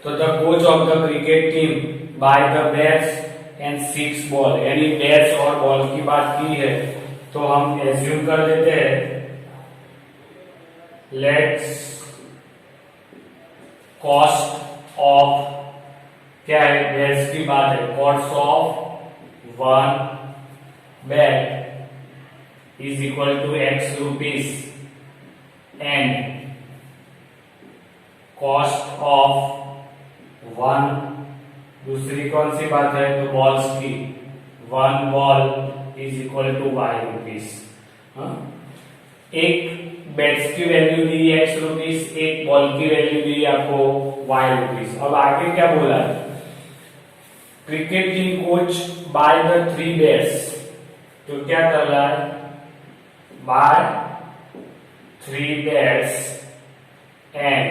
तो the coach of the cricket team by the bats and 6 ball, यानी bats और ball की बात की है तो हम एज्यूम कर देते हैं लेट्स कॉस्ट ऑफ, क्या है, बैट्स की बात है, cost of 1 bat is equal to x rupees and cost of 1, दूसरी कौन सी बात है, तो बॉल्स की, 1 ball is equal to y rupees. एक बैट्स की वैल्यू दी है x रुपीस, एक बॉल की वैल्यू दी है आपको y रुपीस। अब आगे क्या बोला है, cricket team coach buy the 3 bats, तो क्या कर रहा है, buy 3 bats and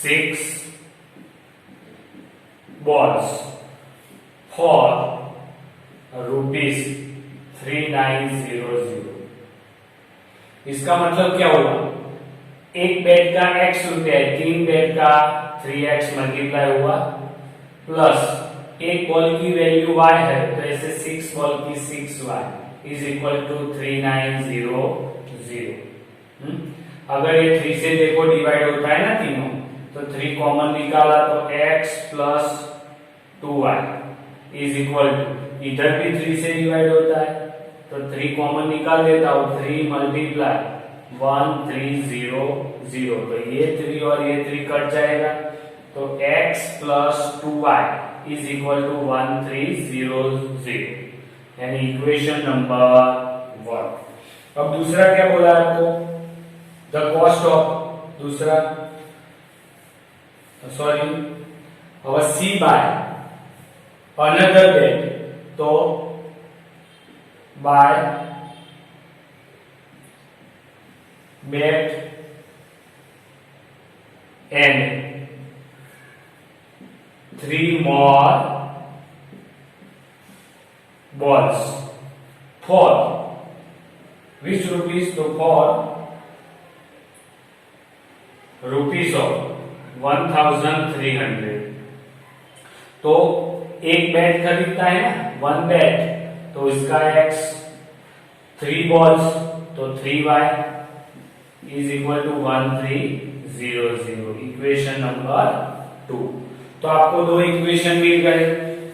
6 balls for rupees 3900। इसका मतलब क्या होगा, एक बैट का x रुपया है, 3 बैट का 3x मल्टीप्लाई हुआ, प्लस एक बॉल की वैल्यू y है तो ऐसे 6 बॉल की 6y इज इक्वल टू 3900। अगर ये 3 से देखो डिवाइड होता है ना तीनों, तो 3 कॉमन निकाला तो x plus 2y is equal to, इधर भी 3 से डिवाइड होता है तो 3 कॉमन निकाल देता हूं, 3 मल्टीप्लाई 1300, तो ये 3 और ये 3 कट जाएगा, तो x plus 2y is equal to 1300, यानी इक्वेशन नंबर 1। अब दूसरा क्या बोला आपको, द कॉस्ट ऑफ, दूसरा सॉरी और सी बाय अनदर बैट, तो buy bat and 3 more balls for which rupees, तो for rupees of 1300। तो एक बैट खरीदता है ना, 1 बैट, तो इसका x 3 बॉल्स तो 3y is equal to 1300, equation number 2। तो आपको दो इक्वेशन मिल गए,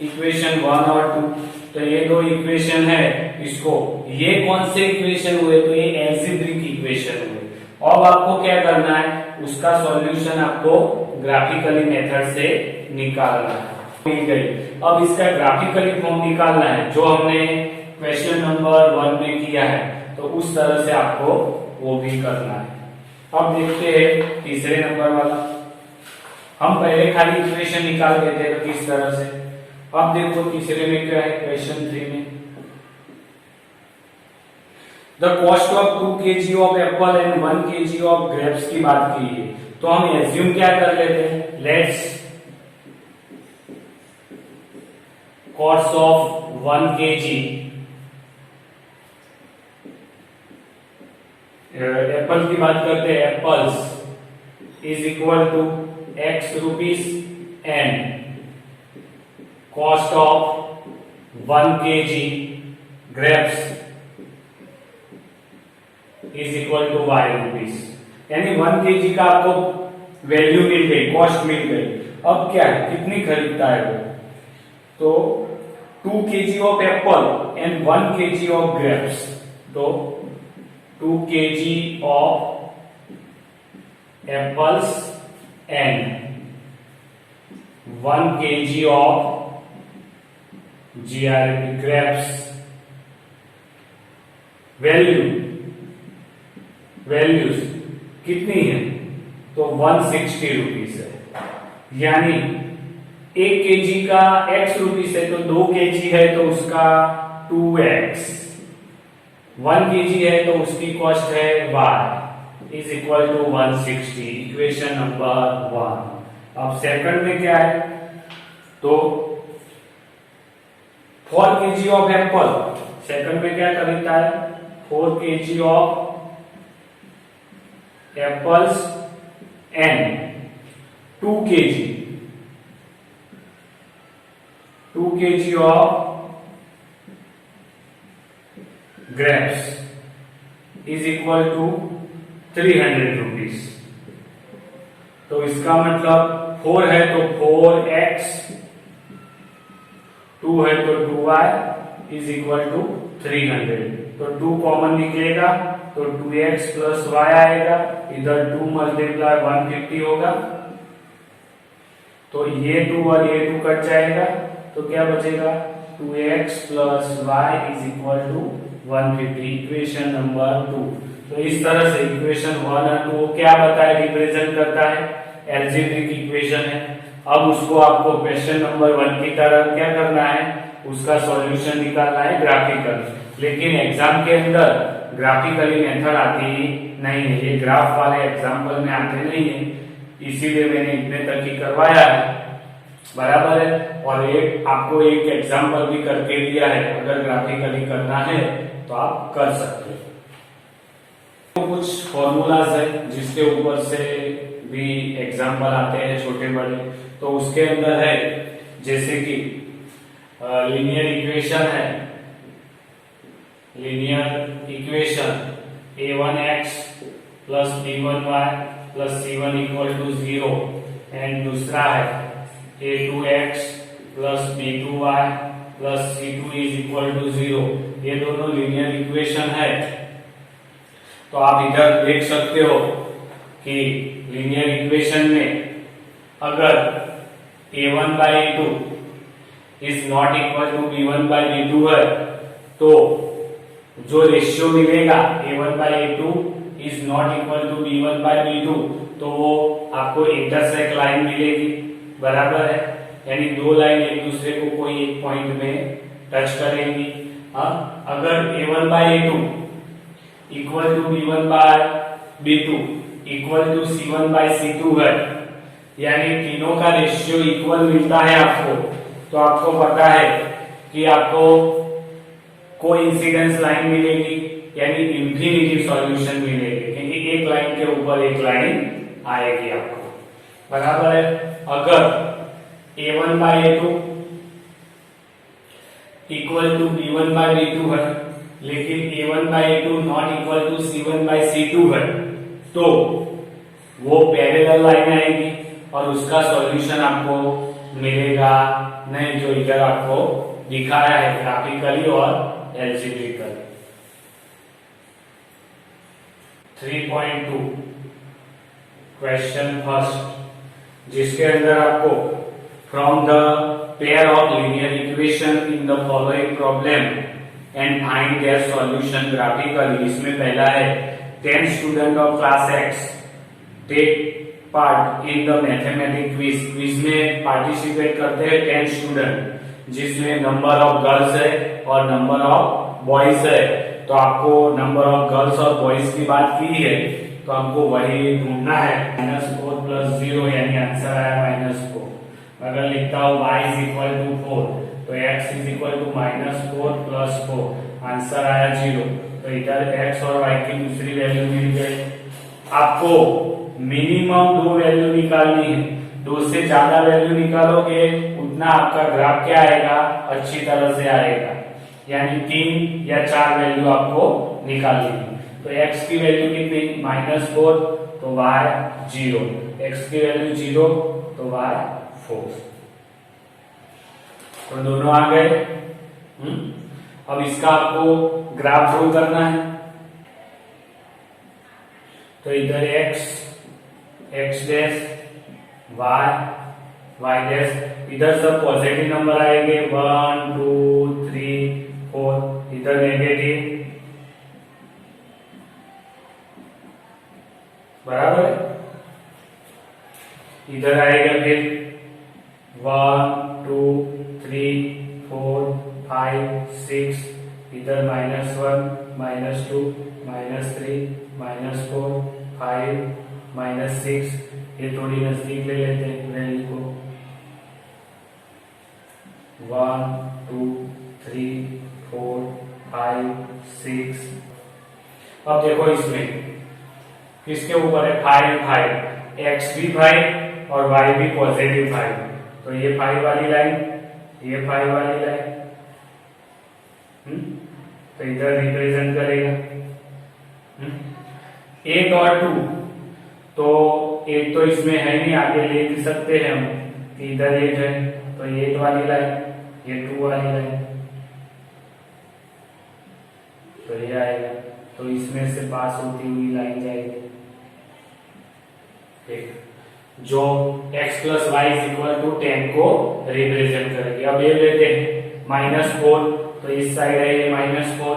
इक्वेशन 1 और 2। तो ये दो इक्वेशन है, इसको, ये कौन से इक्वेशन हुए, तो ये एल्जेब्रिक इक्वेशन हुए। अब आपको क्या करना है, उसका सॉल्यूशन आपको ग्राफिकली मेथड से निकालना है। मिल गई, अब इसका ग्राफिकली फॉर्म निकालना है जो हमने क्वेश्चन नंबर 1 में किया है, तो उस तरह से आपको वो भी करना है। अब देखते हैं तीसरे नंबर वाला, हम पहले खाली इक्वेशन निकाल देते हैं तो किस तरह से। अब देखो तीसरे में क्या है, क्वेश्चन 3 में the cost of 2 kg of Apple and 1 kg of grapes की बात की है, तो हम एज्यूम क्या कर लेते हैं, let's cost of 1 kg apple की बात करते हैं, apples is equal to x rupees and cost of 1 kg grapes is equal to y rupees, यानी 1 kg का आपको वैल्यू मिल गई, कॉस्ट मिल गई। अब क्या है, कितनी खरीदता है वो, तो 2 kg of Apple and 1 kg of grapes, तो 2 kg of apples and 1 kg of grapes, values कितनी है, तो 160 रुपीस है, यानी 1 kg का x रुपीस है तो 2 kg है तो उसका 2x, 1 kg है तो उसकी कॉस्ट है y is equal to 160, equation number 1। अब सेकंड में क्या है, तो 4 kg ऑफ एप्पल, सेकंड में क्या खरीदता है, 4 kg of apples and 2 kg kg of grapes is equal to 300 rupees। तो इसका मतलब 4 है तो 4x, 2 है तो 2y इज इक्वल टू 300। तो 2 कॉमन निकलेगा तो 2x प्लस y आएगा, इधर 2 मल्टीप्लाई 150 होगा, तो ये 2 और ये 2 कट जाएगा, तो क्या बचेगा 2x plus y is equal to 150, equation number 2। तो इस तरह से इक्वेशन 1 और 2 क्या बताए, रिप्रेजेंट करता है, एल्जेब्रिक इक्वेशन है। अब उसको आपको क्वेश्चन नंबर 1 की तरह क्या करना है, उसका सॉल्यूशन निकालना है ग्राफिकल। लेकिन एग्जाम के अंदर ग्राफिकली मेथड आती नहीं है, ये ग्राफ वाले एग्जाम्पल में आते नहीं है, इसीलिए मैंने इतने तक ही करवाया है, बराबर है। और एक आपको एक एग्जाम्पल भी करके दिया है, अगर ग्राफिकली करना है तो आप कर सकते हैं। तो कुछ फॉर्मूलाज है जिसके ऊपर से भी एग्जाम्पल आते हैं छोटे बड़े, तो उसके अंदर है जैसे कि लीनियर इक्वेशन है, linear equation a1x plus b1y plus c1 equal to 0 and दूसरा है a2x plus b2y plus c2 is equal to 0। ये दोनों लीनियर इक्वेशन है। तो आप इधर देख सकते हो कि लीनियर इक्वेशन में अगर a1 by a2 is not equal to b1 by b2 है, तो जो रेशियो मिलेगा a1 by a2 is not equal to b1 by b2, तो वो आपको इंटरसेक्ट लाइन मिलेगी, बराबर है, यानी दो लाइन एक दूसरे को कोई एक पॉइंट में टच करेंगी। अगर a1 by a2 equal to b1 by b2 equal to c1 by c2 है, यानी तीनों का रेशियो इक्वल मिलता है आपको, तो आपको पता है कि आपको कोइंसिडेंस लाइन मिलेगी, यानी इंफिनिटी सॉल्यूशन मिलेगी, क्योंकि एक लाइन के ऊपर एक लाइन आएगी आपको, बराबर है। अगर a1 by a2 equal to b1 by b2 है, लेकिन a1 by a2 not equal to c1 by c2 है, तो वो पैरेलल लाइन आएगी और उसका सॉल्यूशन आपको मिलेगा नहीं, जो इधर आपको दिखाया है ग्राफिकली और एल्जेब्रिकली। 3.2 क्वेश्चन फर्स्ट, जिसके अंदर आपको from the pair of linear equation in the following problem and find their solution graphically. इसमें पहला है 10 student of class X take part in the mathematics quiz. Quiz में पार्टिसिपेट करते हैं 10 स्टूडेंट, जिसमें नंबर ऑफ गर्ल्स है और number of boys है। तो आपको नंबर ऑफ गर्ल्स और बॉयज की बात की है, तो हमको वही ढूंढना है। -4 प्लस 0 यानी आंसर आया -4। अगर लिखता हूँ y इज इक्वल टू 4, तो x is equal to -4 plus 4, answer आया 0। तो इधर x और y की दूसरी वैल्यू मिल गई। आपको मिनिमम 2 वैल्यू निकालनी है, 2 से ज्यादा वैल्यू निकालोगे उतना आपका ग्राफ क्या आएगा, अच्छी तरह से आएगा, यानी 3 या 4 वैल्यू आपको निकालनी है। तो x की वैल्यू कितनी, -4, तो y 0, x की वैल्यू 0 तो y 4। तो दोनों आ गए। अब इसका आपको ग्राफ ड्रॉ करना है, तो इधर x डैश y डैश, इधर सब पॉजिटिव नंबर आएंगे 1 2 3 4, इधर नेगेटिव, बराबर है। इधर आएगा फिर 1 2 3 4 5 6, इधर -1 -2 -3 -4 5 -6, ये थोड़ी नजदीक ले लेते हैं वैल्यू को, 1 2 3 4 5 6। अब देखो इसमें किसके ऊपर है, 5 x भी 5 और y भी पॉजिटिव 5, तो ये 5 वाली लाइन ये फाई वाली लाइन, तो इधर रिप्रेजेंट करेगा। 8 और 2, तो 8 तो इसमें है नहीं, आगे ले सकते हैं हम, इधर 8 है तो 8 वाली लाइन, ये 2 वाली लाइन, तो ये आएगा। तो इसमें से पास होती हुई लाइन जाएगी, ठीक, जो x + y = 10 को रिप्रेजेंट करेगी। अब ये लेते हैं -4, तो इस साइड है ये -4,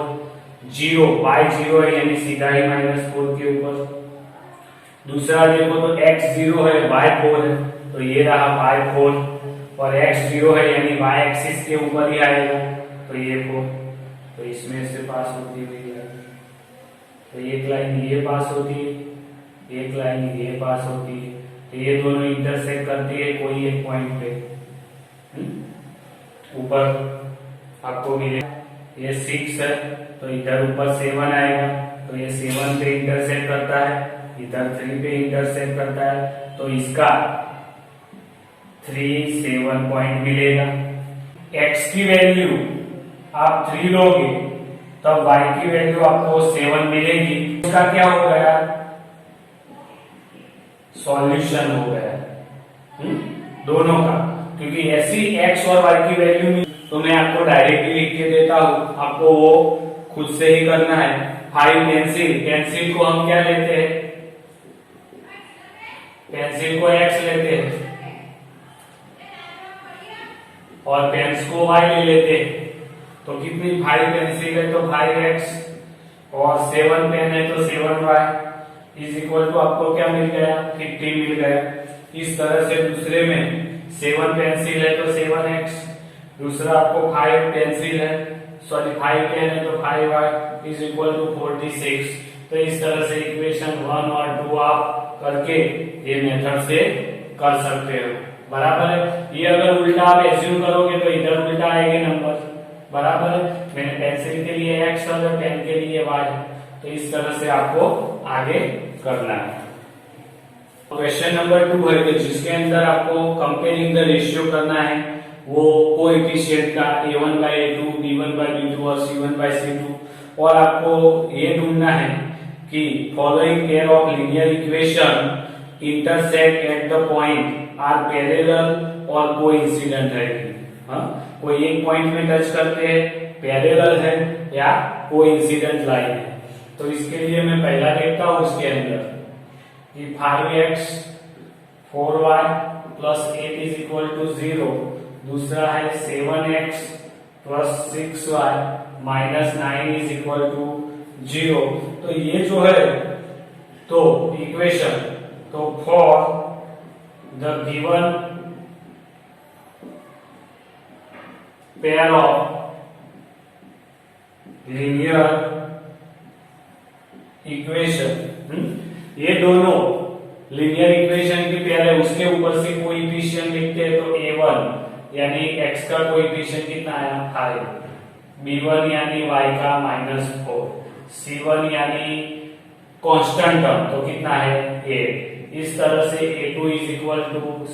0 y 0 है यानी सीधा ही -4 के ऊपर। दूसरा देखो तो x 0 है y 4 है, तो ये रहा y 4, और x 0 है यानी y एक्सिस के ऊपर ही आएगा, तो ये 4, तो इसमें से पास होती हुई लाइन, तो एक लाइन ये पास होती है, एक लाइन ये पास होती है, तो ये दोनों इंटरसेक्ट करती है कोई एक पॉइंट पे, ऊपर आपको मिलेगा ये 6 है, तो इधर ऊपर 7 आएगा, तो ये 7 पे इंटरसेक्ट करता है, इधर 3 पे इंटरसेक्ट करता है, तो इसका 3 7 पॉइंट मिलेगा। x की वैल्यू आप 3 लोगे तब y की वैल्यू आपको 7 मिलेगी। इसका क्या हो गया, सॉल्यूशन हो गया दोनों का, क्योंकि ऐसी x और y की वैल्यू में तो मैं आपको डायरेक्टली लिख के देता हूं, आपको वो खुद से ही करना है। 5 पेंसिल, पेंसिल को हम क्या लेते हैं, पेंसिल को x लेते हैं और पेन्स को y ले लेते हैं, तो कितनी 5 पेंसिल है तो 5x, और 7 पेन है तो 7y = आपको क्या मिल गया, 50 मिल गया। इस तरह से दूसरे में 7 पेंसिल है तो 7x, दूसरा आपको 5 पेंसिल है, सॉरी 5 पेन है तो 5y = 46। तो इस तरह से इक्वेशन 1 और 2 आप करके ये मेथड से कर सकते हो, बराबर है। ये अगर उल्टा आप एज्यूम करोगे तो इधर उल्टा आएंगे नंबर, बराबर है। मैंने पेंसिल के लिए x और पेन के लिए y, तो इस तरह से आपको आगे करना है। क्वेश्चन नंबर 2 है कि जिसके अंदर आपको कंपेयरिंग द रेशियो करना है, वो कोएफिशिएंट का a1/a2, b1/b2 और c1/c2, और आपको ये ढूंढना है कि following pair of linear equation intersect at the point are parallel और कोइंसिडेंट है। कोई एक पॉइंट में टच करते हैं, पैरेलल है या कोइंसिडेंट लाइन है। तो इसके लिए मैं पहला देखता हूं इसके अंदर कि 5x 4y + 8 = 0, दूसरा है 7x + 6y - 9 = 0। तो ये जो है तो इक्वेशन, तो for the given pair of linear equation, ये दोनों लीनियर इक्वेशन की पेयर है, उसके ऊपर से कोएफिशिएंट लिखते हैं तो a1 यानी x का कोएफिशिएंट कितना आया 5, b1 यानी y का -4, c1 यानी कांस्टेंट टर्म तो कितना है 8। इस तरह से a2 =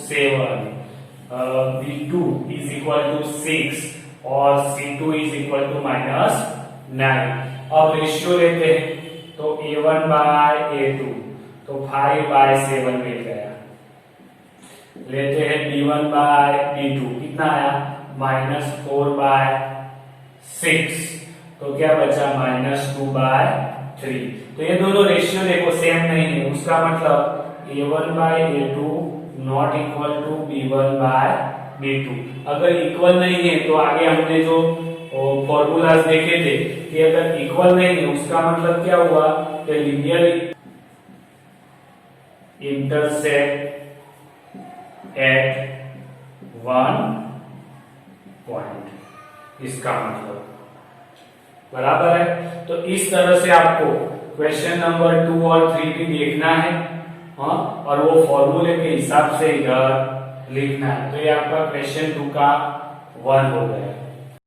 7, b2 = 6 और c2 = -9। अब रेशियो लेते हैं तो a1/a2 तो 5/7 मिल गया। लेते हैं b1/b2 कितना आया -4/6, तो क्या बचा -2/3। तो ये दोनों रेशियो देखो सेम नहीं है, उसका मतलब a1/a2 ≠ b1/b2। अगर इक्वल नहीं है तो आगे हमने जो फॉर्मूलाज देखे थे कि अगर इक्वल नहीं है उसका मतलब क्या हुआ कि linear intersect at one point, इसका मतलब बराबर है। तो इस तरह से आपको क्वेश्चन नंबर 2 और 3 भी देखना है, और वो फॉर्मूले के हिसाब से इधर लिखना है। तो ये आपका क्वेश्चन 2 का 1 हो गया।